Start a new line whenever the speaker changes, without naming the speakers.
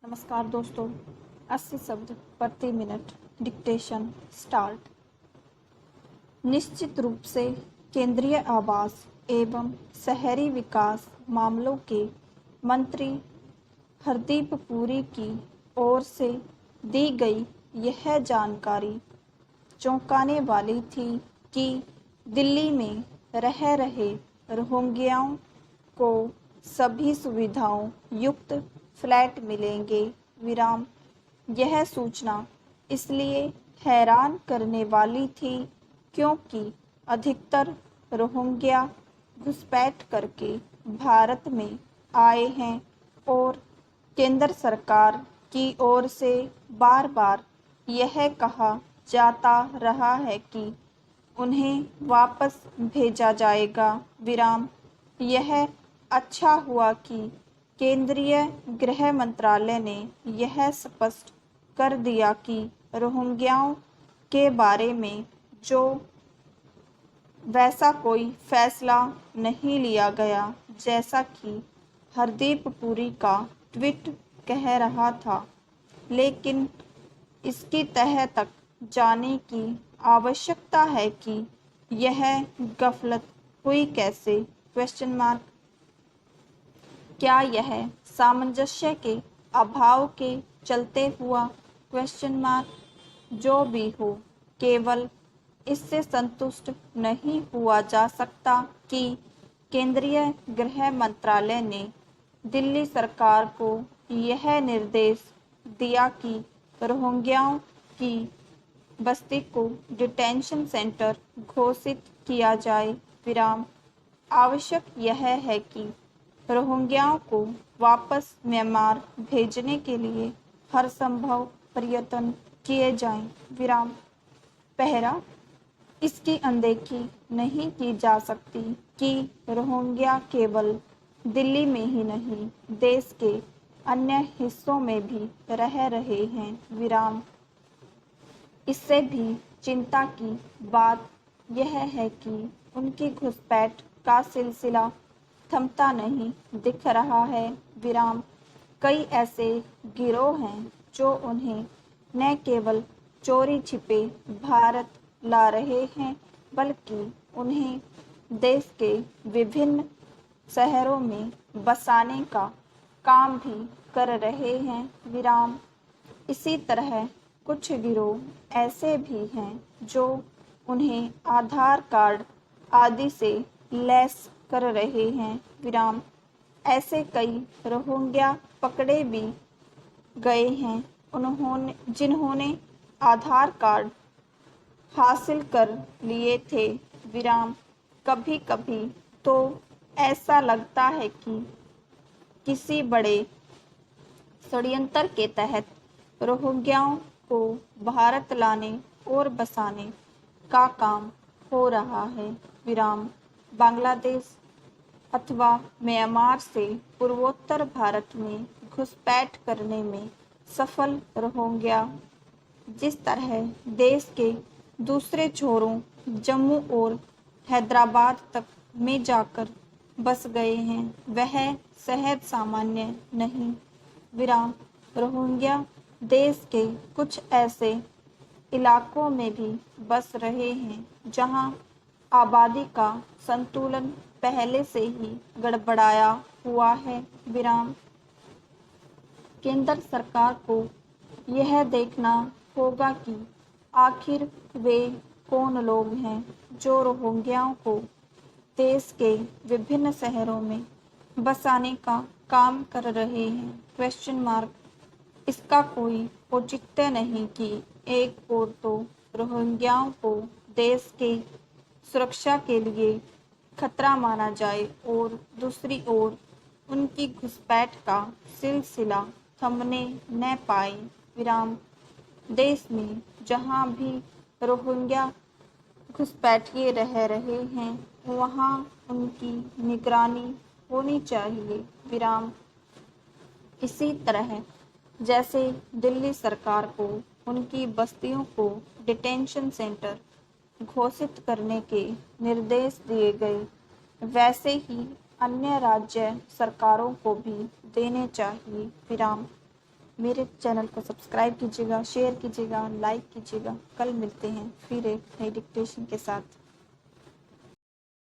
नमस्कार दोस्तों। 80 शब्द प्रति मिनट डिक्टेशन स्टार्ट। निश्चित रूप से केंद्रीय आवास एवं शहरी विकास मामलों के मंत्री हरदीप पुरी की ओर से दी गई यह जानकारी चौंकाने वाली थी कि दिल्ली में रह रहे रोहिंग्याओं को सभी सुविधाओं युक्त फ्लैट मिलेंगे। यह सूचना इसलिए हैरान करने वाली थी क्योंकि अधिकतर रोहिंग्या घुसपैठ करके भारत में आए हैं और केंद्र सरकार की ओर से बार बार यह कहा जाता रहा है कि उन्हें वापस भेजा जाएगा। यह अच्छा हुआ कि केंद्रीय गृह मंत्रालय ने यह स्पष्ट कर दिया कि रोहिंग्याओं के बारे में जो वैसा कोई फैसला नहीं लिया गया जैसा कि हरदीप पुरी का ट्वीट कह रहा था, लेकिन इसकी तह तक जाने की आवश्यकता है कि यह गफलत हुई कैसे। क्या यह सामंजस्य के अभाव के चलते हुआ? जो भी हो, केवल इससे संतुष्ट नहीं हुआ जा सकता कि केंद्रीय गृह मंत्रालय ने दिल्ली सरकार को यह निर्देश दिया कि रोहिंग्याओं की बस्ती को डिटेंशन सेंटर घोषित किया जाए। आवश्यक यह है कि रोहिंग्याओं को वापस म्यांमार भेजने के लिए हर संभव प्रयत्न किए जाएं। पहला, इसकी अनदेखी नहीं की जा सकती कि रोहिंग्या केवल दिल्ली में ही नहीं, देश के अन्य हिस्सों में भी रह रहे हैं। इससे भी चिंता की बात यह है कि उनकी घुसपैठ का सिलसिला थमता नहीं दिख रहा है। कई ऐसे गिरोह हैं जो उन्हें न केवल चोरी छिपे भारत ला रहे हैं, बल्कि उन्हें देश के विभिन्न शहरों में बसाने का काम भी कर रहे हैं। इसी तरह कुछ गिरोह ऐसे भी हैं जो उन्हें आधार कार्ड आदि से लैस कर रहे हैं। ऐसे कई रोहिंग्या पकड़े भी गए हैं जिन्होंने आधार कार्ड हासिल कर लिए थे। कभी कभी तो ऐसा लगता है कि किसी बड़े षड्यंत्र के तहत रोहिंग्याओं को भारत लाने और बसाने का काम हो रहा है। बांग्लादेश अथवा म्यांमार से पूर्वोत्तर भारत में घुसपैठ करने में सफल रोहिंग्या जिस तरह देश के दूसरे छोरों जम्मू और हैदराबाद तक में जाकर बस गए हैं, वह सहज सामान्य नहीं। रोहिंग्या देश के कुछ ऐसे इलाकों में भी बस रहे हैं जहां आबादी का संतुलन पहले से ही गड़बड़ाया हुआ है। केंद्र सरकार को यह देखना होगा कि आखिर वे कौन लोग हैं जो रोहिंग्याओं को देश के विभिन्न शहरों में बसाने का काम कर रहे हैं। इसका कोई औचित्य नहीं कि एक ओर तो रोहिंग्याओं को देश के सुरक्षा के लिए खतरा माना जाए और दूसरी ओर उनकी घुसपैठ का सिलसिला थमने न पाए। देश में जहां भी रोहिंग्या घुसपैठिए रह रहे हैं वहां उनकी निगरानी होनी चाहिए। इसी तरह जैसे दिल्ली सरकार को उनकी बस्तियों को डिटेंशन सेंटर घोषित करने के निर्देश दिए गए, वैसे ही अन्य राज्य सरकारों को भी देने चाहिए। मेरे चैनल को सब्सक्राइब कीजिएगा, शेयर कीजिएगा, लाइक कीजिएगा। कल मिलते हैं फिर एक नई डिक्टेशन के साथ।